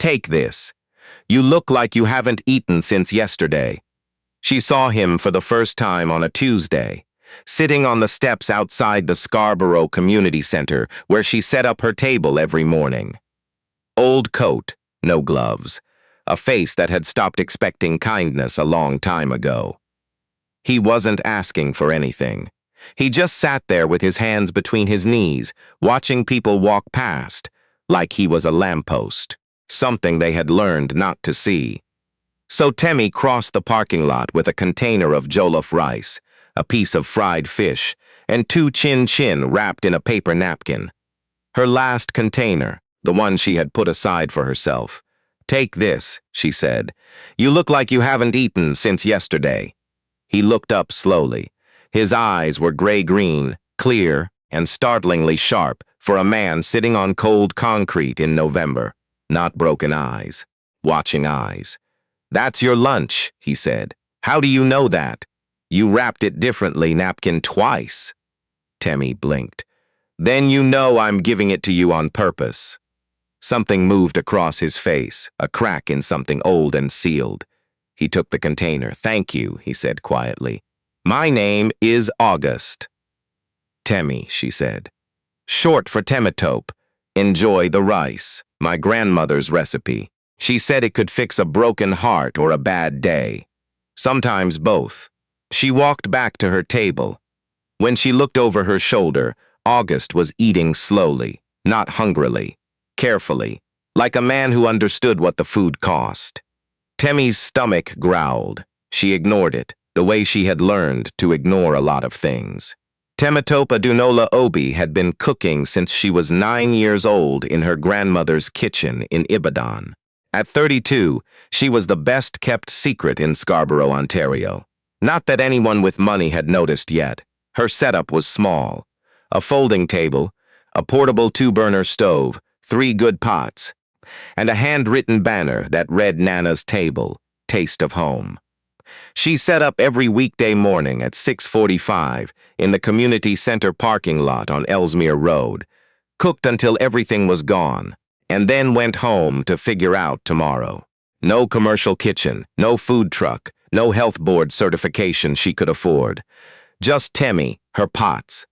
Take this. You look like you haven't eaten since yesterday." She saw him for the first time on a Tuesday, sitting on the steps outside the Scarborough Community Center where she set up her table every morning. Old coat, no gloves, a face that had stopped expecting kindness a long time ago. He wasn't asking for anything. He just sat there with his hands between his knees, watching people walk past, like he was a lamppost, something they had learned not to see. So Temi crossed the parking lot with a container of jollof rice, a piece of fried fish, and 2 chin-chin wrapped in a paper napkin. Her last container, the one she had put aside for herself. "Take this," she said. "You look like you haven't eaten since yesterday." He looked up slowly. His eyes were gray-green, clear, and startlingly sharp for a man sitting on cold concrete in November. Not broken eyes, watching eyes. "That's your lunch," he said. "How do you know that? You wrapped it differently, napkin twice." Temi blinked. "Then you know I'm giving it to you on purpose." Something moved across his face, a crack in something old and sealed. He took the container. "Thank you," he said quietly. "My name is August." "Temi," she said. "Short for Temitope. Enjoy the rice. My grandmother's recipe. She said it could fix a broken heart or a bad day. Sometimes both." She walked back to her table. When she looked over her shoulder, August was eating slowly, not hungrily, carefully, like a man who understood what the food cost. Temi's stomach growled. She ignored it, the way she had learned to ignore a lot of things. Temitope Adunola Obi had been cooking since she was 9 years old in her grandmother's kitchen in Ibadan. At 32, she was the best-kept secret in Scarborough, Ontario. Not that anyone with money had noticed yet. Her setup was small. A folding table, a portable 2-burner stove, 3 good pots, and a handwritten banner that read Nana's Table, Taste of Home. She set up every weekday morning at 6:45 in the community center parking lot on Ellesmere Road, cooked until everything was gone, and then went home to figure out tomorrow. No commercial kitchen, no food truck, no health board certification she could afford. Just Temi, her pots,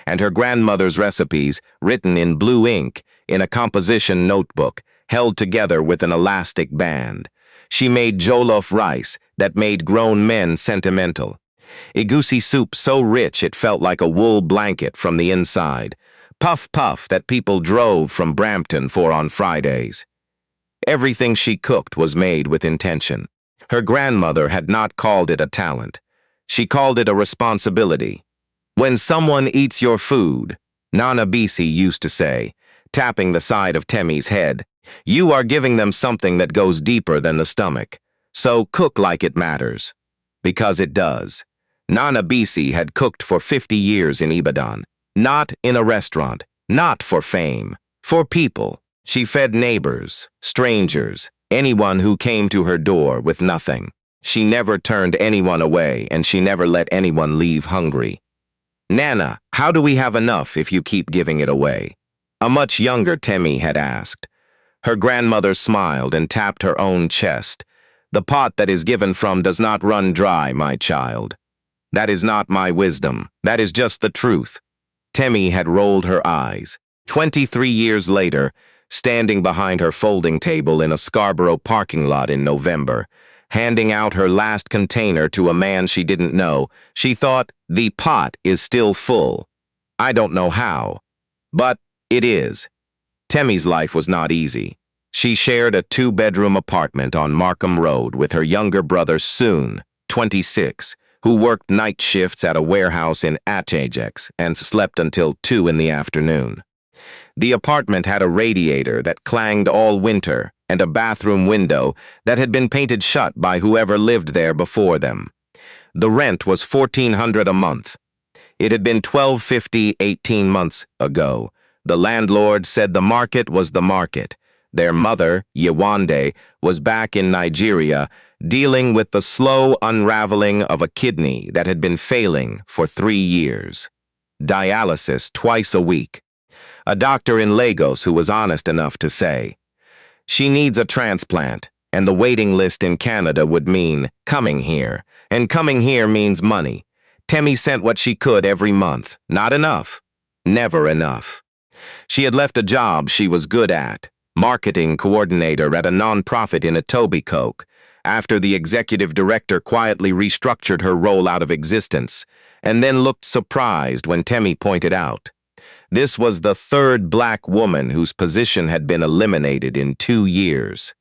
and her grandmother's recipes written in blue ink in a composition notebook held together with an elastic band. She made jollof rice that made grown men sentimental. Egusi soup so rich it felt like a wool blanket from the inside. Puff puff that people drove from Brampton for on Fridays. Everything she cooked was made with intention. Her grandmother had not called it a talent. She called it a responsibility. "When someone eats your food," Nana Bisi used to say, tapping the side of Temi's head, "you are giving them something that goes deeper than the stomach. So cook like it matters." Because it does. Nana Bisi had cooked for 50 years in Ibadan. Not in a restaurant, not for fame, for people. She fed neighbors, strangers, anyone who came to her door with nothing. She never turned anyone away, and she never let anyone leave hungry. "Nana, how do we have enough if you keep giving it away?" A much younger Temi had asked. Her grandmother smiled and tapped her own chest. "The pot that is given from does not run dry, my child. That is not my wisdom. That is just the truth." Temi had rolled her eyes. 23 years later, standing behind her folding table in a Scarborough parking lot in November, handing out her last container to a man she didn't know, she thought, "The pot is still full. I don't know how, but it is." Temi's life was not easy. She shared a 2-bedroom apartment on Markham Road with her younger brother Soon, 26, who worked night shifts at a warehouse in Ajax and slept until 2 in the afternoon. The apartment had a radiator that clanged all winter and a bathroom window that had been painted shut by whoever lived there before them. The rent was $1,400 a month. It had been $1,250 18 months ago. The landlord said the market was the market. Their mother, Yewande, was back in Nigeria, dealing with the slow unraveling of a kidney that had been failing for 3 years. Dialysis twice a week. A doctor in Lagos who was honest enough to say, She needs a transplant, and the waiting list in Canada would mean coming here, and coming here means money. Temi sent what she could every month. Not enough. Never enough. She had left a job she was good at, marketing coordinator at a nonprofit in Etobicoke, after the executive director quietly restructured her role out of existence, and then looked surprised when Temi pointed out. This was the third black woman whose position had been eliminated in 2 years.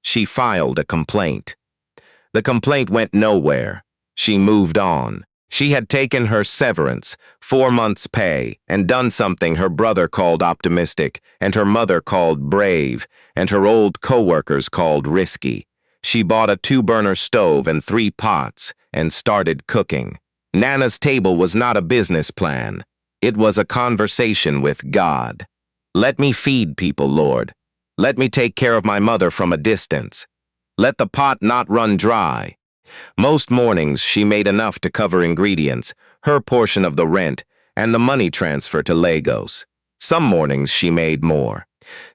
She filed a complaint. The complaint went nowhere. She moved on. She had taken her severance, 4 months' pay, and done something her brother called optimistic, and her mother called brave, and her old co-workers called risky. She bought a 2-burner stove and 3 pots, and started cooking. Nana's table was not a business plan. It was a conversation with God. Let me feed people, Lord. Let me take care of my mother from a distance. Let the pot not run dry. Most mornings she made enough to cover ingredients, her portion of the rent, and the money transfer to Lagos. Some mornings she made more.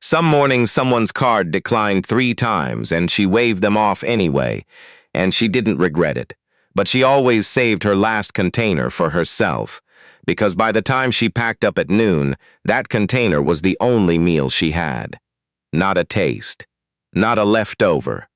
Some mornings someone's card declined 3 times and she waved them off anyway, and she didn't regret it. But she always saved her last container for herself, because by the time she packed up at noon, that container was the only meal she had. Not a taste. Not a leftover.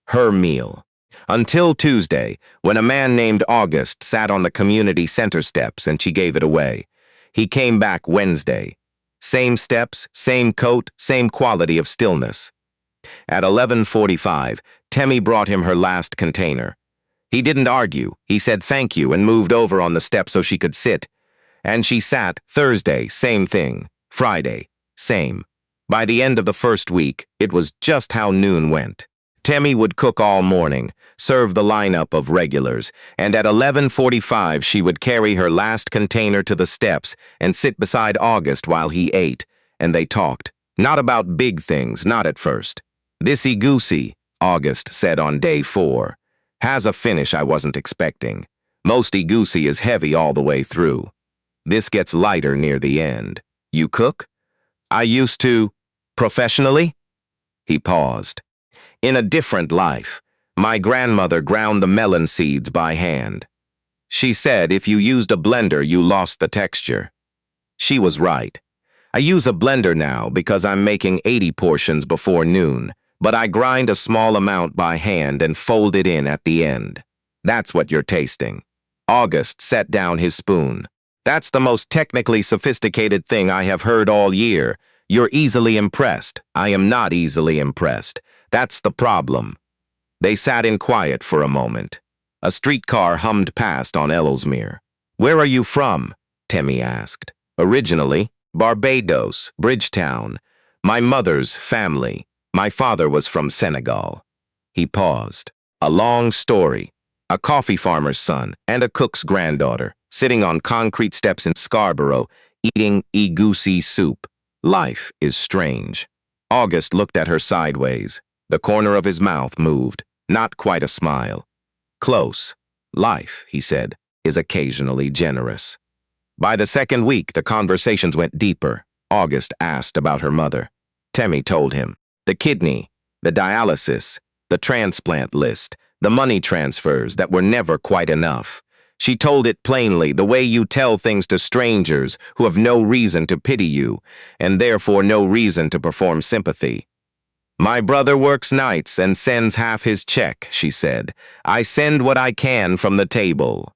Her meal. Until Tuesday, when a man named August sat on the community center steps and she gave it away. He came back Wednesday. Same steps, same coat, same quality of stillness. At 11:45, Temi brought him her last container. He didn't argue. He said thank you and moved over on the step so she could sit. And she sat. Thursday, same thing. Friday, same. By the end of the first week, it was just how noon went. Temi would cook all morning, serve the lineup of regulars, and at 11:45 she would carry her last container to the steps and sit beside August while he ate, and they talked. Not about big things, not at first. This egusi, August said on day 4, has a finish I wasn't expecting. Most egusi is heavy all the way through. This gets lighter near the end. You cook? I used to. Professionally? He paused. In a different life, my grandmother ground the melon seeds by hand. She said if you used a blender, you lost the texture. She was right. I use a blender now because I'm making 80 portions before noon, but I grind a small amount by hand and fold it in at the end. That's what you're tasting. August set down his spoon. That's the most technically sophisticated thing I have heard all year. You're easily impressed. I am not easily impressed. That's the problem. They sat in quiet for a moment. A streetcar hummed past on Ellesmere. Where are you from? Temi asked. Originally, Barbados, Bridgetown. My mother's family. My father was from Senegal. He paused. A long story. A coffee farmer's son and a cook's granddaughter, sitting on concrete steps in Scarborough, eating egusi soup. Life is strange. August looked at her sideways. The corner of his mouth moved, not quite a smile. Close. Life, he said, is occasionally generous. By the second week, the conversations went deeper. August asked about her mother. Temi told him. The kidney, the dialysis, the transplant list, the money transfers that were never quite enough. She told it plainly, the way you tell things to strangers who have no reason to pity you, and therefore no reason to perform sympathy. My brother works nights and sends half his check, she said. I send what I can from the table.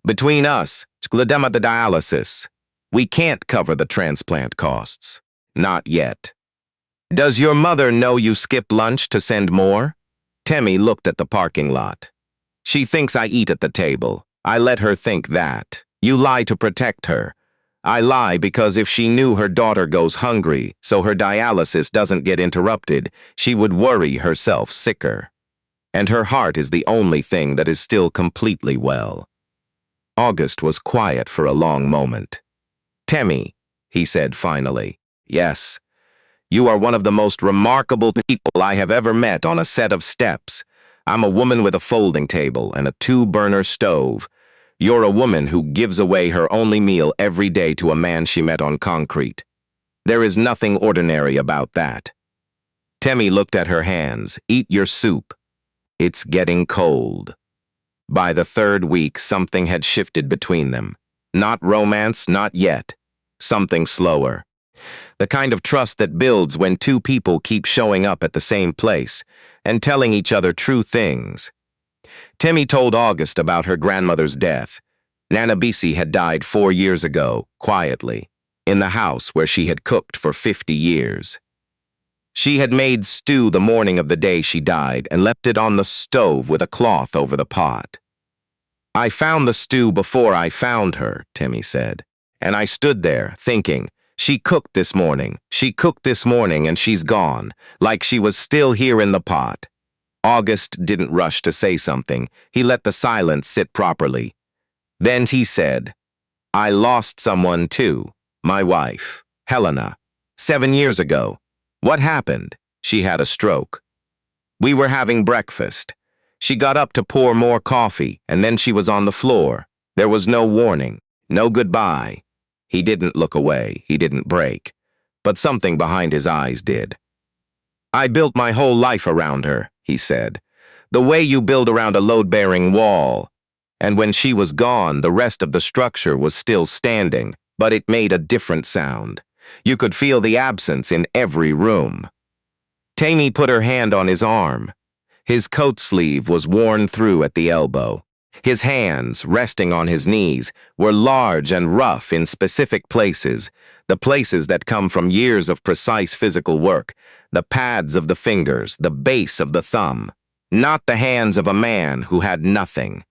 Between us, the dialysis, we can't cover the transplant costs. Not yet. Does your mother know you skip lunch to send more? Temi looked at the parking lot. She thinks I eat at the table. I let her think that. You lie to protect her. I lie because if she knew her daughter goes hungry, so her dialysis doesn't get interrupted, she would worry herself sicker. And her heart is the only thing that is still completely well. August was quiet for a long moment. Temi, he said finally. Yes. You are one of the most remarkable people I have ever met on a set of steps. I'm a woman with a folding table and a 2-burner stove. You're a woman who gives away her only meal every day to a man she met on concrete. There is nothing ordinary about that. Temi looked at her hands. Eat your soup. It's getting cold. By the third week, something had shifted between them. Not romance, not yet. Something slower. The kind of trust that builds when two people keep showing up at the same place and telling each other true things. Temi told August about her grandmother's death. Nana Bisi had died 4 years ago, quietly, in the house where she had cooked for 50 years. She had made stew the morning of the day she died and left it on the stove with a cloth over the pot. I found the stew before I found her, Temi said, and I stood there, thinking, she cooked this morning, and she's gone, like she was still here in the pot. August didn't rush to say something. He let the silence sit properly. Then he said, I lost someone too, my wife, Helena, 7 years ago. What happened? She had a stroke. We were having breakfast. She got up to pour more coffee, and then she was on the floor. There was no warning, no goodbye. He didn't look away, he didn't break, but something behind his eyes did. I built my whole life around her, he said, the way you build around a load-bearing wall. And when she was gone, the rest of the structure was still standing, but it made a different sound. You could feel the absence in every room. Temi put her hand on his arm. His coat sleeve was worn through at the elbow. His hands, resting on his knees, were large and rough in specific places, the places that come from years of precise physical work, the pads of the fingers, the base of the thumb. Not the hands of a man who had nothing.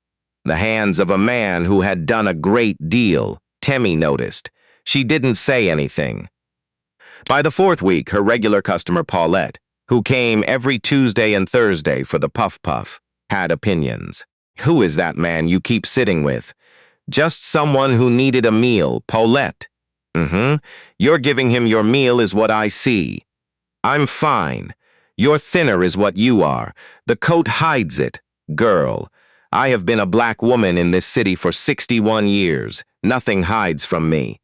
The hands of a man who had done a great deal, Temi noticed. She didn't say anything. By the 4th week, her regular customer Paulette, who came every Tuesday and Thursday for the puff-puff, had opinions. Who is that man you keep sitting with? Just someone who needed a meal, Paulette. You're giving him your meal is what I see. I'm fine. You're thinner is what you are. The coat hides it. Girl, I have been a black woman in this city for 61 years. Nothing hides from me.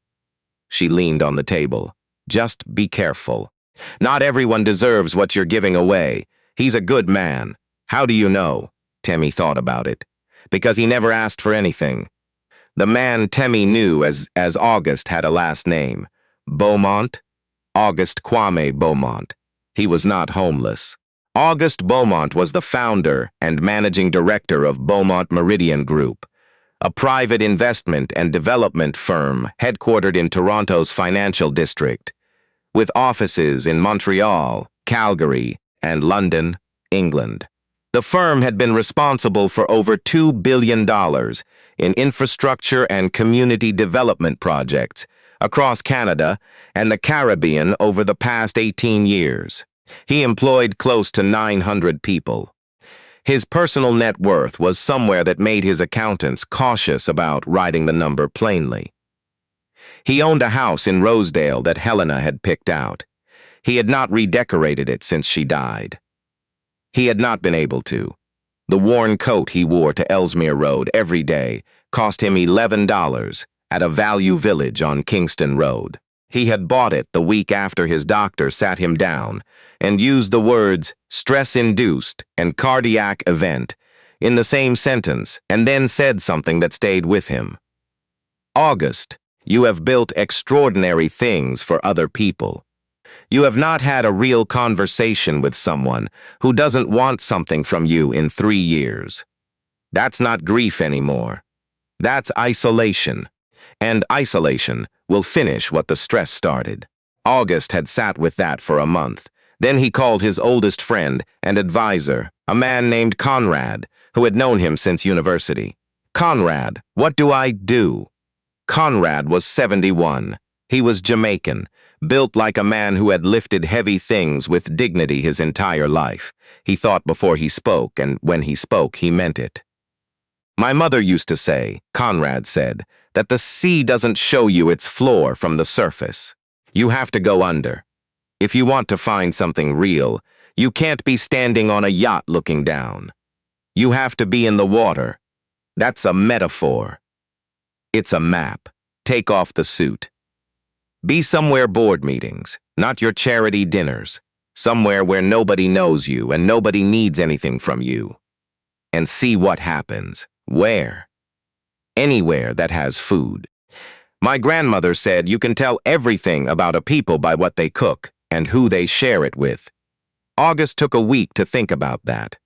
She leaned on the table. Just be careful. Not everyone deserves what you're giving away. He's a good man. How do you know? Temi thought about it. Because he never asked for anything. The man Temi knew as August had a last name. Beaumont? August Kwame Beaumont. He was not homeless. August Beaumont was the founder and managing director of Beaumont Meridian Group, a private investment and development firm headquartered in Toronto's financial district, with offices in Montreal, Calgary, and London, England. The firm had been responsible for over $2 billion in infrastructure and community development projects across Canada and the Caribbean over the past 18 years. He employed close to 900 people. His personal net worth was somewhere that made his accountants cautious about writing the number plainly. He owned a house in Rosedale that Helena had picked out. He had not redecorated it since she died. He had not been able to. The worn coat he wore to Ellesmere Road every day cost him $11 at a Value Village on Kingston Road. He had bought it the week after his doctor sat him down and used the words stress-induced and cardiac event in the same sentence and then said something that stayed with him. August, you have built extraordinary things for other people. You have not had a real conversation with someone who doesn't want something from you in 3 years. That's not grief anymore. That's isolation. And isolation will finish what the stress started. August had sat with that for a month. Then he called his oldest friend and advisor, a man named Conrad, who had known him since university. Conrad, what do I do? Conrad was 71. He was Jamaican, built like a man who had lifted heavy things with dignity his entire life. He thought before he spoke, and when he spoke, he meant it. My mother used to say, Conrad said, that the sea doesn't show you its floor from the surface. You have to go under. If you want to find something real, you can't be standing on a yacht looking down. You have to be in the water. That's a metaphor. It's a map. Take off the suit. Be somewhere board meetings, not your charity dinners. somewhere where nobody knows you and nobody needs anything from you. And see what happens. Where? Anywhere that has food. My grandmother said you can tell everything about a people by what they cook and who they share it with. August took a week to think about that.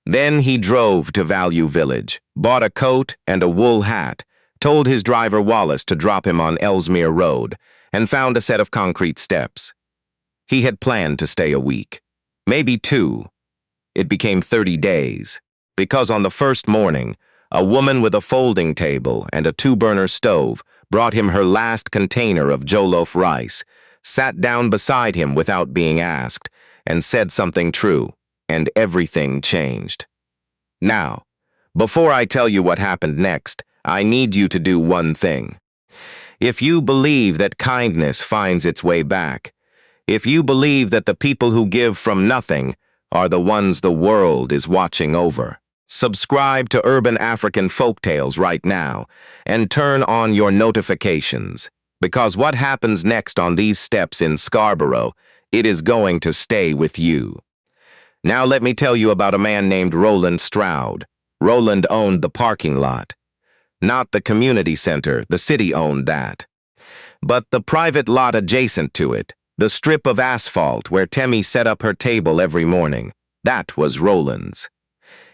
Then he drove to Value Village, bought a coat and a wool hat, told his driver Wallace to drop him on Ellesmere Road, and found a set of concrete steps. He had planned to stay a week, maybe 2. It became 30 days, because on the first morning, a woman with a folding table and a 2-burner stove brought him her last container of jollof rice, sat down beside him without being asked, and said something true, and everything changed. Now, before I tell you what happened next, I need you to do one thing. If you believe that kindness finds its way back, if you believe that the people who give from nothing are the ones the world is watching over, subscribe to Urban African Folktales right now and turn on your notifications, because what happens next on these steps in Scarborough, it is going to stay with you. Now let me tell you about a man named Roland Stroud. Roland owned the parking lot. Not the community center, the city owned that. But the private lot adjacent to it, the strip of asphalt where Temi set up her table every morning, that was Roland's.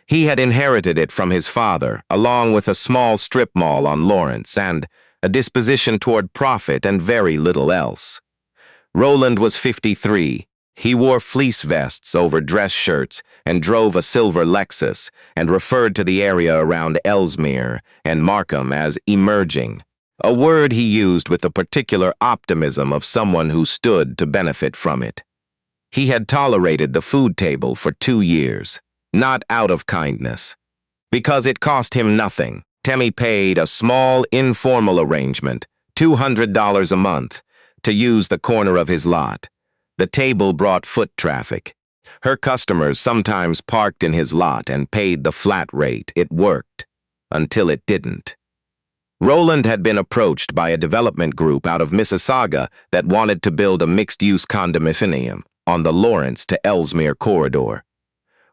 He had inherited it from his father, along with a small strip mall on Lawrence and a disposition toward profit and very little else. Roland was 53. He wore fleece vests over dress shirts and drove a silver Lexus and referred to the area around Ellesmere and Markham as emerging, a word he used with the particular optimism of someone who stood to benefit from it. He had tolerated the food table for 2 years, not out of kindness. Because it cost him nothing, Temi paid a small, informal arrangement, $200 a month, to use the corner of his lot. The table brought foot traffic. Her customers sometimes parked in his lot and paid the flat rate. It worked, until it didn't. Roland had been approached by a development group out of Mississauga that wanted to build a mixed-use condominium on the Lawrence to Ellesmere corridor.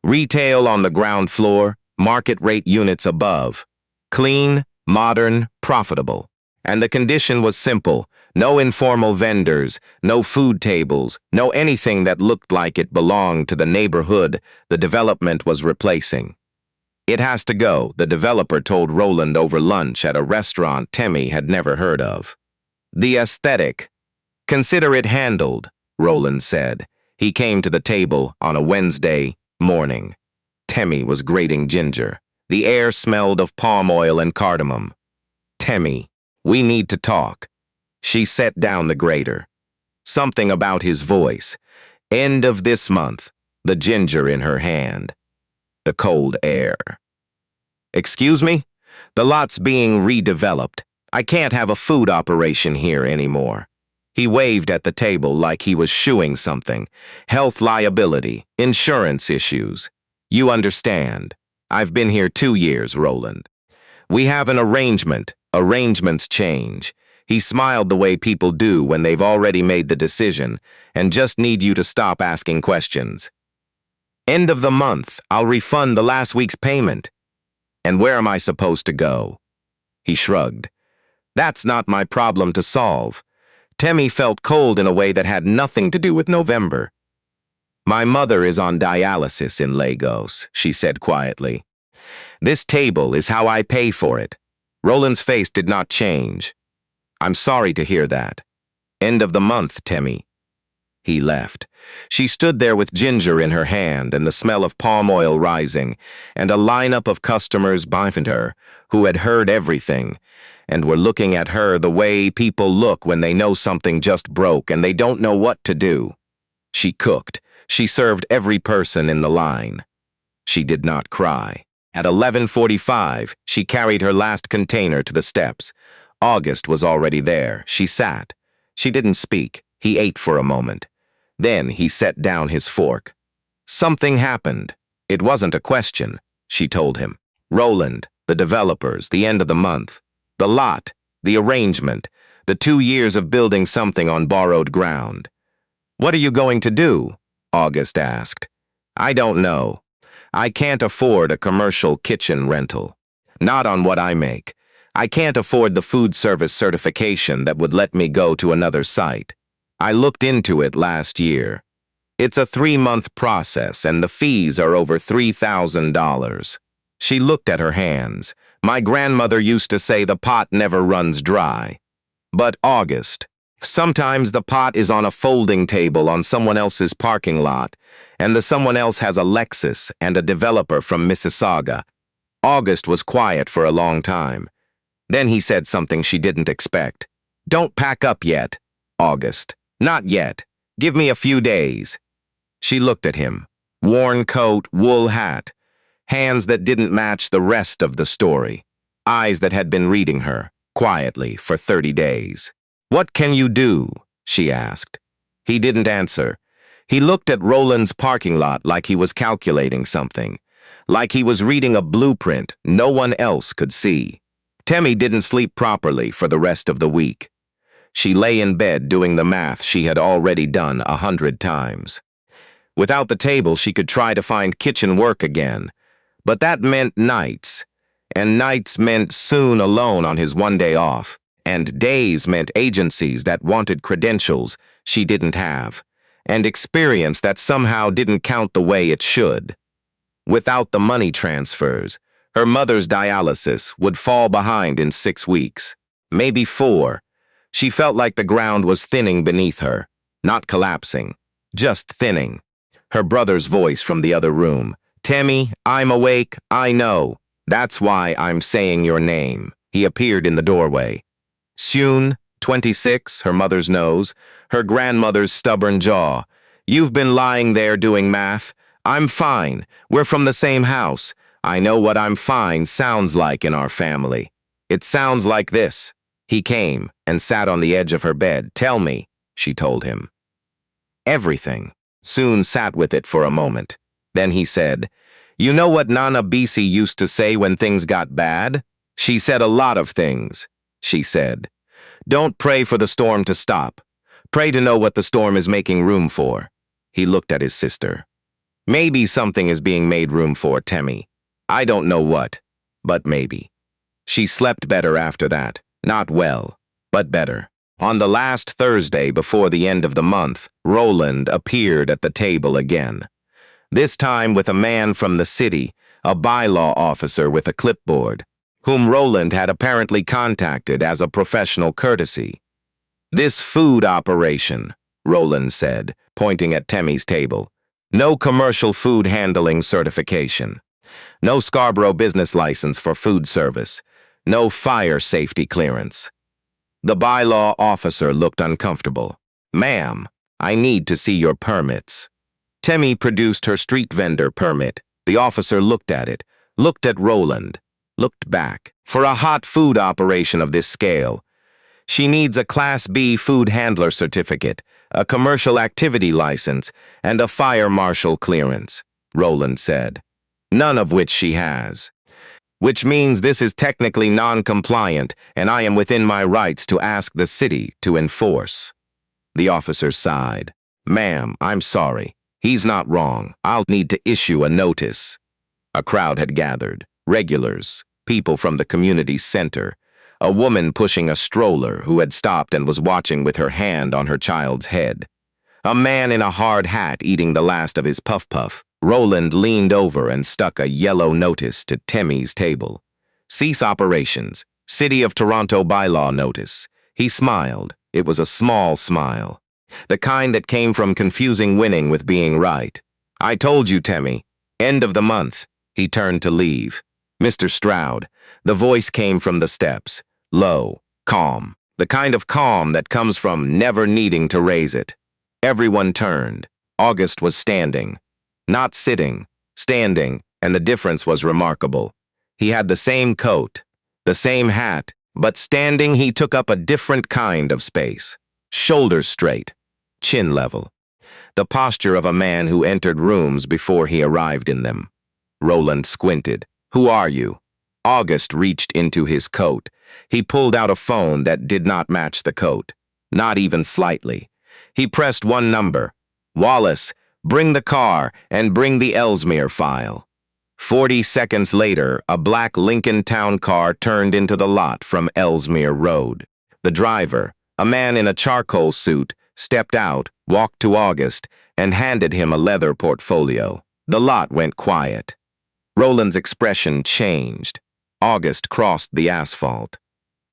Retail on the ground floor, market-rate units above. Clean, modern, profitable. And the condition was simple. No informal vendors, no food tables, no anything that looked like it belonged to the neighborhood the development was replacing. It has to go, the developer told Roland over lunch at a restaurant Temi had never heard of. The aesthetic. Consider it handled, Roland said. He came to the table on a Wednesday morning. Temi was grating ginger. The air smelled of palm oil and cardamom. Temi, we need to talk. She set down the grater. Something about his voice. End of this month. The ginger in her hand. The cold air. Excuse me? The lot's being redeveloped. I can't have a food operation here anymore. He waved at the table like he was shooing something. Health liability, insurance issues. You understand. I've been here 2 years, Roland. We have an arrangement. Arrangements change. He smiled the way people do when they've already made the decision and just need you to stop asking questions. End of the month, I'll refund the last week's payment. And where am I supposed to go? He shrugged. That's not my problem to solve. Temi felt cold in a way that had nothing to do with November. My mother is on dialysis in Lagos, she said quietly. This table is how I pay for it. Roland's face did not change. I'm sorry to hear that. End of the month, Temi. He left. She stood there with ginger in her hand and the smell of palm oil rising, and a lineup of customers behind her who had heard everything and were looking at her the way people look when they know something just broke and they don't know what to do. She cooked. She served every person in the line. She did not cry. At 11:45, she carried her last container to the steps. August was already there. She sat. She didn't speak. He ate for a moment. Then he set down his fork. Something happened. It wasn't a question, she told him. Roland, the developers, the end of the month, the lot, the arrangement, the 2 years of building something on borrowed ground. What are you going to do? August asked. I don't know. I can't afford a commercial kitchen rental. Not on what I make. I can't afford the food service certification that would let me go to another site. I looked into it last year. It's a 3-month process and the fees are over $3,000. She looked at her hands. My grandmother used to say the pot never runs dry. But August, sometimes the pot is on a folding table on someone else's parking lot, and the someone else has a Lexus and a developer from Mississauga. August was quiet for a long time. Then he said something she didn't expect. Don't pack up yet, August. Not yet. Give me a few days. She looked at him. Worn coat, wool hat. Hands that didn't match the rest of the story. Eyes that had been reading her, quietly, for 30 days. What can you do? She asked. He didn't answer. He looked at Roland's parking lot like he was calculating something. Like he was reading a blueprint no one else could see. Temi didn't sleep properly for the rest of the week. She lay in bed doing the math she had already done 100 times. Without the table, she could try to find kitchen work again. But that meant nights. And nights meant soon alone on his one day off. And days meant agencies that wanted credentials she didn't have. And experience that somehow didn't count the way it should. Without the money transfers, her mother's dialysis would fall behind in 6 weeks. Maybe 4. She felt like the ground was thinning beneath her. Not collapsing. Just thinning. Her brother's voice from the other room. Temi, I'm awake, I know. That's why I'm saying your name. He appeared in the doorway. Soon, 26, her mother's nose, her grandmother's stubborn jaw. You've been lying there doing math. I'm fine. We're from the same house. I know what I'm fine sounds like in our family. It sounds like this. He came and sat on the edge of her bed. Tell me, she told him. Everything. Soon sat with it for a moment. Then he said, You know what Nana Bisi used to say when things got bad? She said a lot of things. She said, Don't pray for the storm to stop. Pray to know what the storm is making room for. He looked at his sister. Maybe something is being made room for, Temi. I don't know what, but maybe. She slept better after that. Not well, but better. On the last Thursday before the end of the month, Roland appeared at the table again. This time with a man from the city, a bylaw officer with a clipboard, whom Roland had apparently contacted as a professional courtesy. This food operation, Roland said, pointing at Temi's table. No commercial food handling certification. No Scarborough business license for food service. No fire safety clearance. The bylaw officer looked uncomfortable. Ma'am, I need to see your permits. Temi produced her street vendor permit. The officer looked at it, looked at Roland, looked back. For a hot food operation of this scale, she needs a Class B food handler certificate, a commercial activity license, and a fire marshal clearance, Roland said. None of which she has. Which means this is technically non-compliant, and I am within my rights to ask the city to enforce. The officer sighed. Ma'am, I'm sorry. He's not wrong. I'll need to issue a notice. A crowd had gathered. Regulars, people from the community center, a woman pushing a stroller who had stopped and was watching with her hand on her child's head. A man in a hard hat eating the last of his puff-puff. Roland leaned over and stuck a yellow notice to Temi's table. Cease operations. City of Toronto bylaw notice. He smiled. It was a small smile. The kind that came from confusing winning with being right. I told you, Temi. End of the month. He turned to leave. Mr. Stroud. The voice came from the steps. Low. Calm. The kind of calm that comes from never needing to raise it. Everyone turned. August was standing. Not sitting, standing, and the difference was remarkable. He had the same coat, the same hat, but standing he took up a different kind of space. Shoulders straight, chin level. The posture of a man who entered rooms before he arrived in them. Roland squinted. Who are you? August reached into his coat. He pulled out a phone that did not match the coat. Not even slightly. He pressed one number. Wallace, Bring the car and bring the Ellesmere file. 40 seconds later, a black Lincoln Town car turned into the lot from Ellesmere Road. The driver, a man in a charcoal suit, stepped out, walked to August, and handed him a leather portfolio. The lot went quiet. Roland's expression changed. August crossed the asphalt.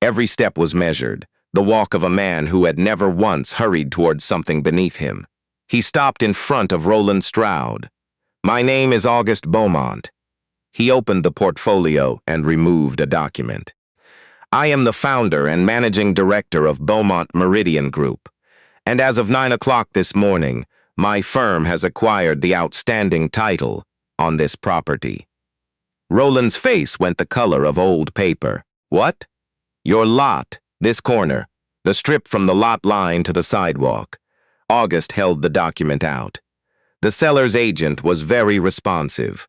Every step was measured, the walk of a man who had never once hurried towards something beneath him. He stopped in front of Roland Stroud. "My name is August Beaumont." He opened the portfolio and removed a document. "I am the founder and managing director of Beaumont Meridian Group, and as of 9 o'clock this morning, my firm has acquired the outstanding title on this property." Roland's face went the color of old paper. "What?" "Your lot, this corner, the strip from the lot line to the sidewalk." August held the document out. The seller's agent was very responsive.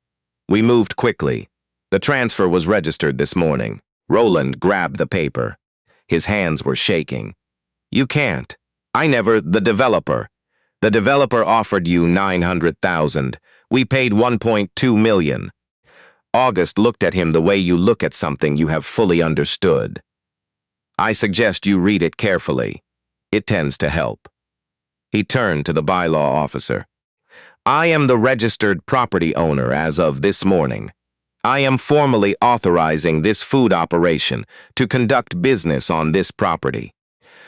"We moved quickly. The transfer was registered this morning." Roland grabbed the paper. His hands were shaking. "You can't. The developer. The developer offered you 900,000. We paid 1.2 million. August looked at him the way you look at something you have fully understood. "I suggest you read it carefully. It tends to help." He turned to the bylaw officer. "I am the registered property owner as of this morning. I am formally authorizing this food operation to conduct business on this property.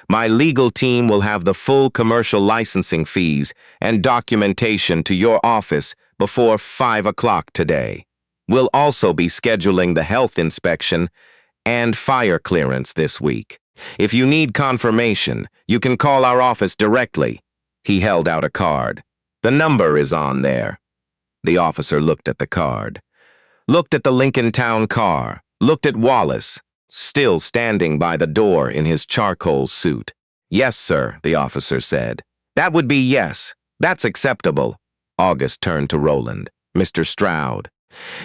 My legal team will have the full commercial licensing fees and documentation to your office before 5 o'clock today. We'll also be scheduling the health inspection and fire clearance this week. If you need confirmation, you can call our office directly." He held out a card. "The number is on there." The officer looked at the card, looked at the Lincoln Town car, looked at Wallace, still standing by the door in his charcoal suit. "Yes, sir," the officer said. "That would be yes. That's acceptable." August turned to Roland. "Mr. Stroud,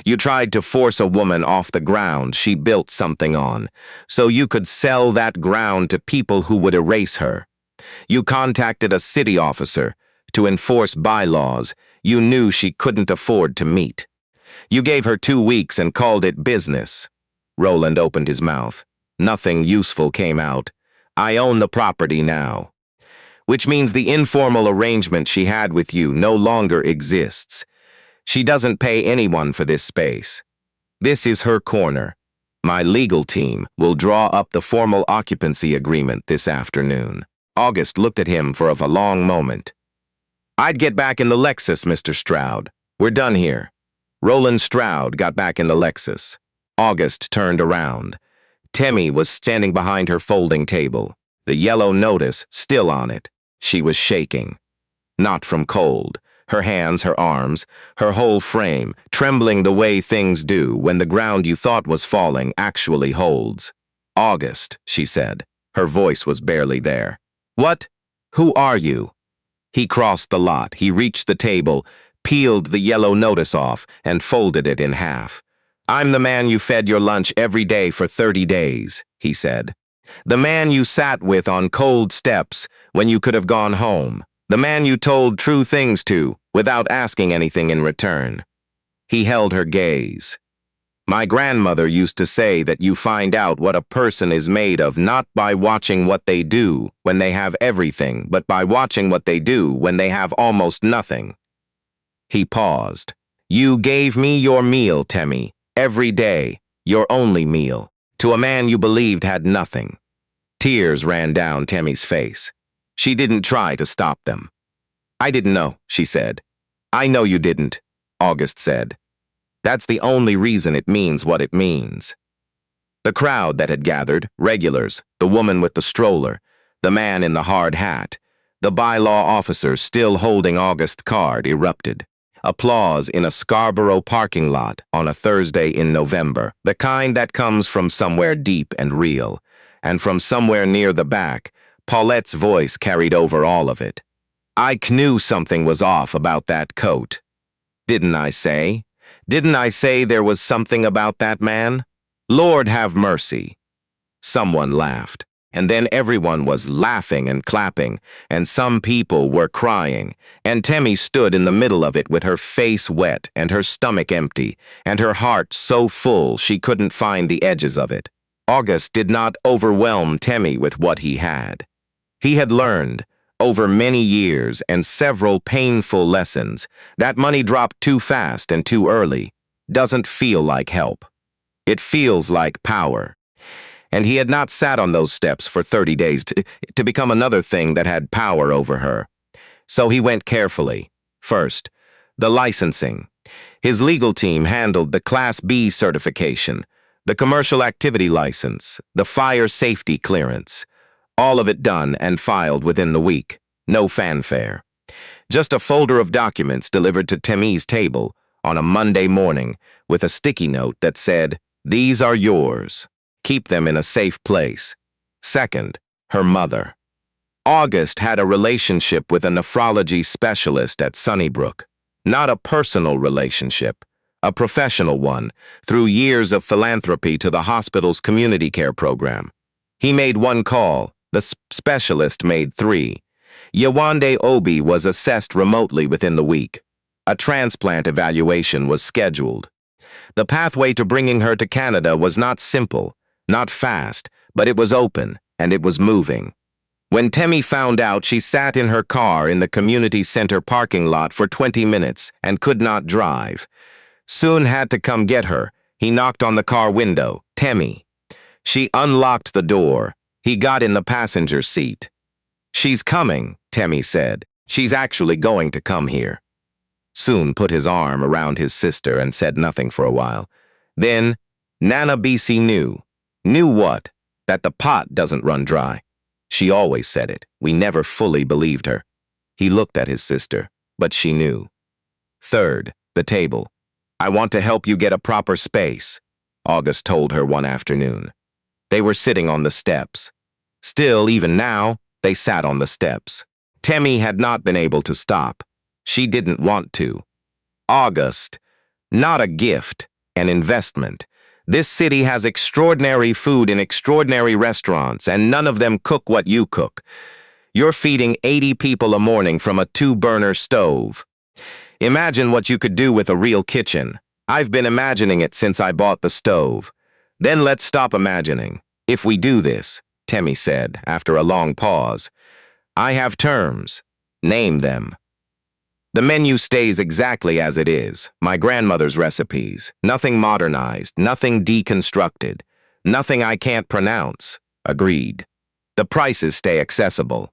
you tried to force a woman off the ground she built something on, so you could sell that ground to people who would erase her. You contacted a city officer to enforce bylaws you knew she couldn't afford to meet. You gave her 2 weeks and called it business." Roland opened his mouth. Nothing useful came out. "I own the property now. Which means the informal arrangement she had with you no longer exists. She doesn't pay anyone for this space. This is her corner. My legal team will draw up the formal occupancy agreement this afternoon." August looked at him for a long moment. "I'd get back in the Lexus, Mr. Stroud. We're done here." Roland Stroud got back in the Lexus. August turned around. Temi was standing behind her folding table, the yellow notice still on it. She was shaking. Not from cold. Her hands, her arms, her whole frame, trembling the way things do when the ground you thought was falling actually holds. "August," she said. Her voice was barely there. "What? Who are you?" He crossed the lot. He reached the table, peeled the yellow notice off, and folded it in half. "I'm the man you fed your lunch every day for 30 days, he said. "The man you sat with on cold steps when you could have gone home. The man you told true things to without asking anything in return." He held her gaze. "My grandmother used to say that you find out what a person is made of not by watching what they do when they have everything, but by watching what they do when they have almost nothing." He paused. "You gave me your meal, Temi, every day, your only meal, to a man you believed had nothing." Tears ran down Temi's face. She didn't try to stop them. "I didn't know," she said. "I know you didn't," August said. "That's the only reason it means what it means." The crowd that had gathered, regulars, the woman with the stroller, the man in the hard hat, the bylaw officer still holding August's card, erupted. Applause in a Scarborough parking lot on a Thursday in November, the kind that comes from somewhere deep and real, and from somewhere near the back, Paulette's voice carried over all of it. "I knew something was off about that coat. Didn't I say? Didn't I say there was something about that man? Lord have mercy." Someone laughed. And then everyone was laughing and clapping, and some people were crying, and Temi stood in the middle of it with her face wet and her stomach empty, and her heart so full she couldn't find the edges of it. August did not overwhelm Temi with what he had. He had learned, over many years and several painful lessons, that money dropped too fast and too early doesn't feel like help. It feels like power. And he had not sat on those steps for 30 days to become another thing that had power over her. So he went carefully. First, the licensing. His legal team handled the Class B certification, the commercial activity license, the fire safety clearance. All of it done and filed within the week. No fanfare. Just a folder of documents delivered to Temi's table on a Monday morning with a sticky note that said, "These are yours. Keep them in a safe place." Second, her mother. August had a relationship with a nephrology specialist at Sunnybrook. Not a personal relationship, a professional one, through years of philanthropy to the hospital's community care program. He made one call, the specialist made 3. Yewande Obi was assessed remotely within the week. A transplant evaluation was scheduled. The pathway to bringing her to Canada was not simple, not fast, but it was open, and it was moving. When Temi found out, she sat in her car in the community center parking lot for 20 minutes and could not drive. Soon had to come get her. He knocked on the car window. "Temi." She unlocked the door. He got in the passenger seat. "She's coming," Temi said. "She's actually going to come here." Soon put his arm around his sister and said nothing for a while. Then, Nana BC knew. Knew what? That the pot doesn't run dry. She always said it. We never fully believed her. He looked at his sister, but she knew. Third, the table. "I want to help you get a proper space," August told her one afternoon. They were sitting on the steps. Still, even now, they sat on the steps. Temi had not been able to stop. She didn't want to. August, not a gift, an investment. This city has extraordinary food in extraordinary restaurants, and none of them cook what you cook. You're feeding 80 people a morning from a 2-burner stove. Imagine what you could do with a real kitchen. I've been imagining it since I bought the stove. Then let's stop imagining. If we do this, Temi said, after a long pause, I have terms. Name them. The menu stays exactly as it is, my grandmother's recipes. Nothing modernized, nothing deconstructed, nothing I can't pronounce. Agreed. The prices stay accessible.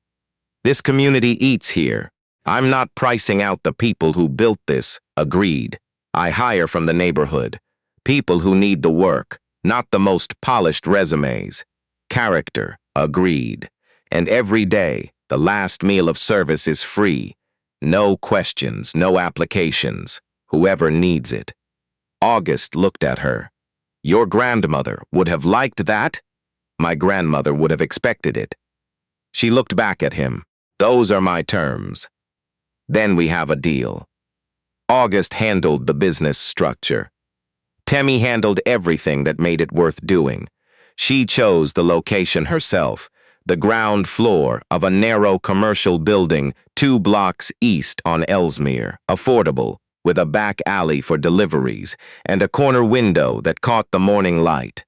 This community eats here. I'm not pricing out the people who built this. Agreed. I hire from the neighborhood. People who need the work, not the most polished resumes. Character. Agreed. And every day, the last meal of service is free. No questions, no applications. Whoever needs it. August looked at her. Your grandmother would have liked that? My grandmother would have expected it. She looked back at him. Those are my terms. Then we have a deal. August handled the business structure. Temi handled everything that made it worth doing. She chose the location herself. The ground floor of a narrow commercial building 2 blocks east on Ellesmere, affordable, with a back alley for deliveries and a corner window that caught the morning light.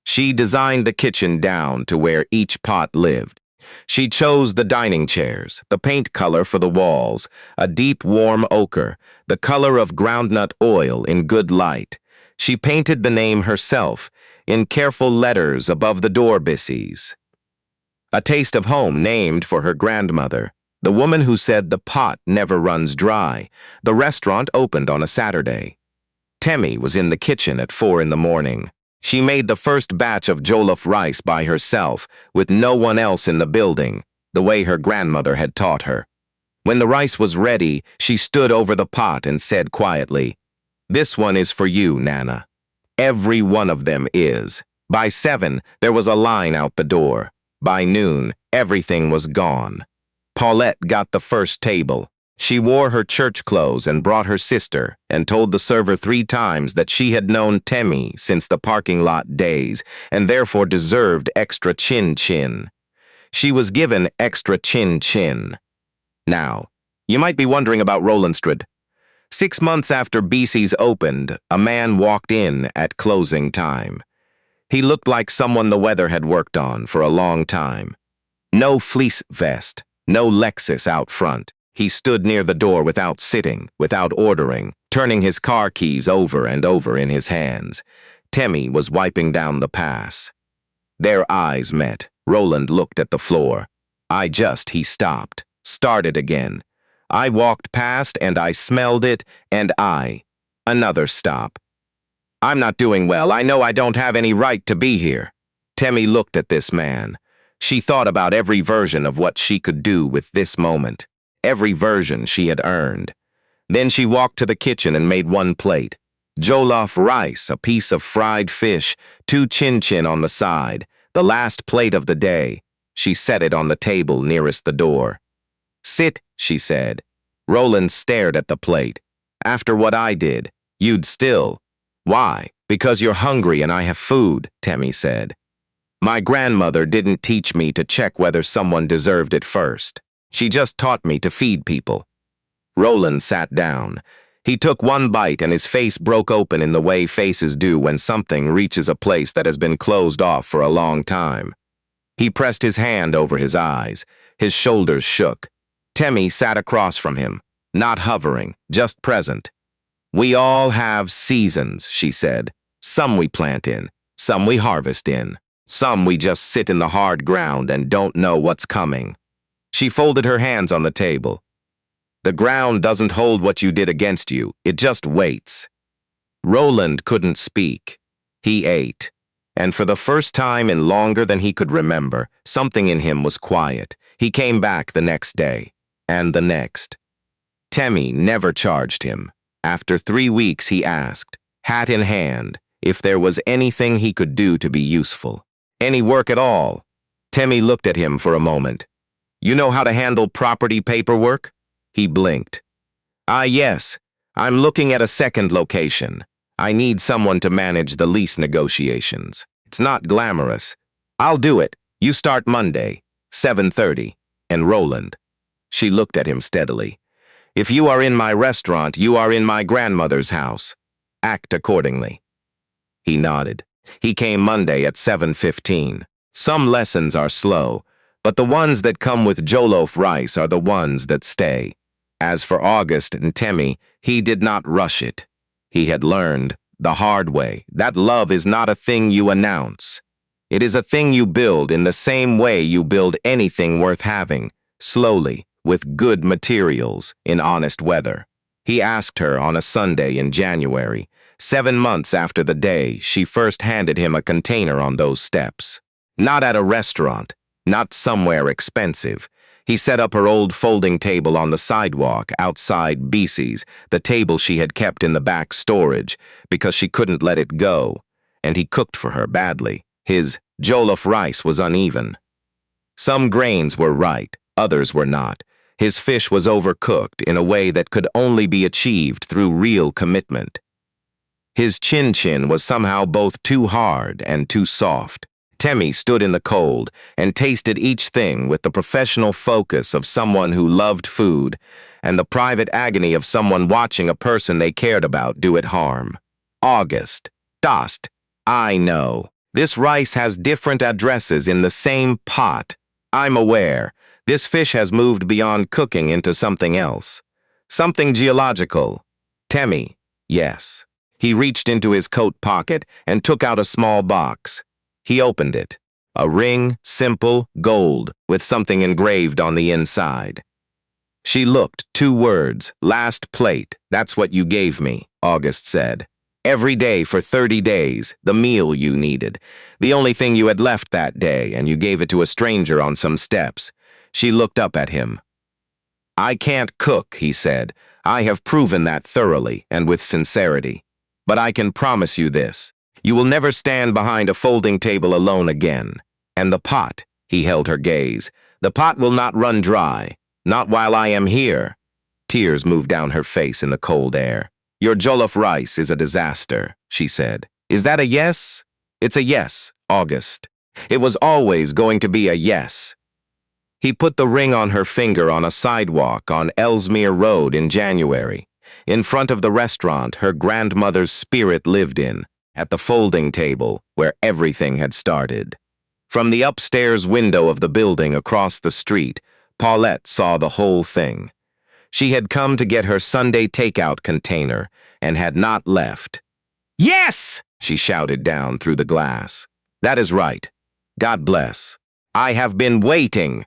She designed the kitchen down to where each pot lived. She chose the dining chairs, the paint color for the walls, a deep warm ochre, the color of groundnut oil in good light. She painted the name herself, in careful letters above the door bissies. A taste of home named for her grandmother, the woman who said the pot never runs dry. The restaurant opened on a Saturday. Temi was in the kitchen at 4 in the morning. She made the first batch of jollof rice by herself, with no one else in the building, the way her grandmother had taught her. When the rice was ready, she stood over the pot and said quietly, "This one is for you, Nana." Every one of them is. By 7, there was a line out the door. By noon, everything was gone. Paulette got the first table. She wore her church clothes and brought her sister and told the server 3 times that she had known Temi since the parking lot days and therefore deserved extra chin-chin. She was given extra chin-chin. Now, you might be wondering about Rolandstrud. 6 months after BC's opened, a man walked in at closing time. He looked like someone the weather had worked on for a long time. No fleece vest, no Lexus out front. He stood near the door without sitting, without ordering, turning his car keys over and over in his hands. Temi was wiping down the pass. Their eyes met. Roland looked at the floor. He stopped, started again. I walked past and I smelled it, and another stop. I'm not doing well. I know I don't have any right to be here. Temi looked at this man. She thought about every version of what she could do with this moment, every version she had earned. Then she walked to the kitchen and made one plate. Jollof rice, a piece of fried fish, 2 chin-chin on the side, the last plate of the day. She set it on the table nearest the door. Sit, she said. Roland stared at the plate. After what I did, you'd still. Why? Because you're hungry and I have food, Temi said. My grandmother didn't teach me to check whether someone deserved it first. She just taught me to feed people. Roland sat down. He took one bite and his face broke open in the way faces do when something reaches a place that has been closed off for a long time. He pressed his hand over his eyes. His shoulders shook. Temi sat across from him, not hovering, just present. We all have seasons, she said. Some we plant in, some we harvest in. Some we just sit in the hard ground and don't know what's coming. She folded her hands on the table. The ground doesn't hold what you did against you, it just waits. Roland couldn't speak. He ate. And for the first time in longer than he could remember, something in him was quiet. He came back the next day, and the next. Temi never charged him. After 3 weeks he asked, hat in hand, if there was anything he could do to be useful. Any work at all? Temi looked at him for a moment. You know how to handle property paperwork? He blinked. Yes. I'm looking at a second location. I need someone to manage the lease negotiations. It's not glamorous. I'll do it. You start Monday, 7:30. And Roland. She looked at him steadily. If you are in my restaurant, you are in my grandmother's house. Act accordingly. He nodded. He came Monday at 7:15. Some lessons are slow, but the ones that come with jollof rice are the ones that stay. As for August and Temi, he did not rush it. He had learned, the hard way, that love is not a thing you announce. It is a thing you build in the same way you build anything worth having, slowly, with good materials, in honest weather. He asked her on a Sunday in January, 7 months after the day she first handed him a container on those steps. Not at a restaurant, not somewhere expensive. He set up her old folding table on the sidewalk outside BC's, the table she had kept in the back storage, because she couldn't let it go, and he cooked for her badly. His jollof rice was uneven. Some grains were right, others were not. His fish was overcooked in a way that could only be achieved through real commitment. His chin-chin was somehow both too hard and too soft. Temi stood in the cold and tasted each thing with the professional focus of someone who loved food and the private agony of someone watching a person they cared about do it harm. August. Dost. I know. This rice has different addresses in the same pot. I'm aware. This fish has moved beyond cooking into something else. Something geological. Temi. Yes. He reached into his coat pocket and took out a small box. He opened it. A ring, simple, gold, with something engraved on the inside. She looked, 2 words, last plate, that's what you gave me, August said. Every day for 30 days, the meal you needed. The only thing you had left that day, and you gave it to a stranger on some steps. She looked up at him. I can't cook, he said. I have proven that thoroughly and with sincerity. But I can promise you this. You will never stand behind a folding table alone again. And the pot, he held her gaze, the pot will not run dry, not while I am here. Tears moved down her face in the cold air. Your jollof rice is a disaster, she said. Is that a yes? It's a yes, August. It was always going to be a yes. He put the ring on her finger on a sidewalk on Ellesmere Road in January, in front of the restaurant her grandmother's spirit lived in, at the folding table where everything had started. From the upstairs window of the building across the street, Paulette saw the whole thing. She had come to get her Sunday takeout container and had not left. "Yes!" she shouted down through the glass. "That is right. God bless. I have been waiting."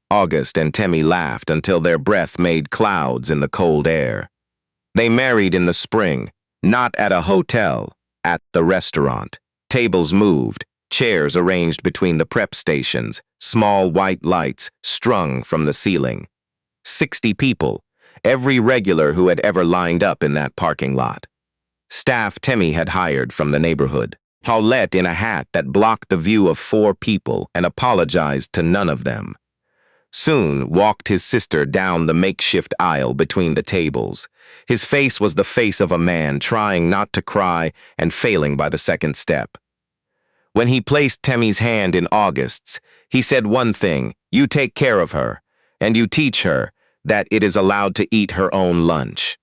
August and Temi laughed until their breath made clouds in the cold air. They married in the spring, not at a hotel, at the restaurant. Tables moved, chairs arranged between the prep stations, small white lights strung from the ceiling. 60 people, every regular who had ever lined up in that parking lot. Staff Temi had hired from the neighborhood. Paulette in a hat that blocked the view of 4 people and apologized to none of them. Soon walked his sister down the makeshift aisle between the tables. His face was the face of a man trying not to cry and failing by the second step. When he placed Temi's hand in August's, he said one thing: "You take care of her, and you teach her that it is allowed to eat her own lunch."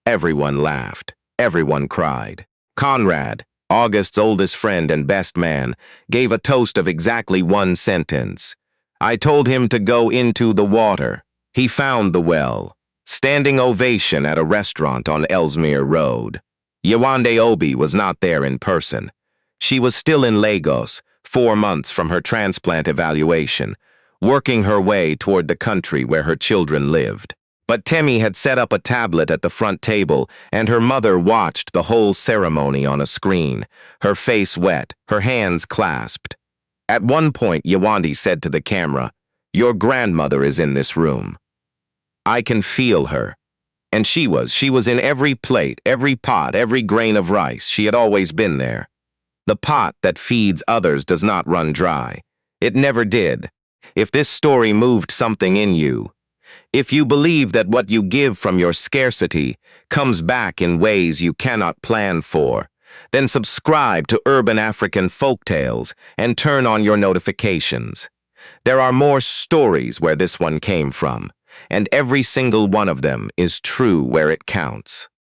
Everyone laughed. Everyone cried. Conrad, August's oldest friend and best man, gave a toast of exactly one sentence. "I told him to go into the water. He found the well." Standing ovation at a restaurant on Ellesmere Road. Yewande Obi was not there in person. She was still in Lagos, 4 months from her transplant evaluation, working her way toward the country where her children lived. But Temi had set up a tablet at the front table, and her mother watched the whole ceremony on a screen, her face wet, her hands clasped. At one point, Yewande said to the camera, "Your grandmother is in this room. I can feel her." And she was in every plate, every pot, every grain of rice. She had always been there. The pot that feeds others does not run dry. It never did. If this story moved something in you, if you believe that what you give from your scarcity comes back in ways you cannot plan for, then subscribe to Urban African Folktales and turn on your notifications. There are more stories where this one came from, and every single one of them is true where it counts.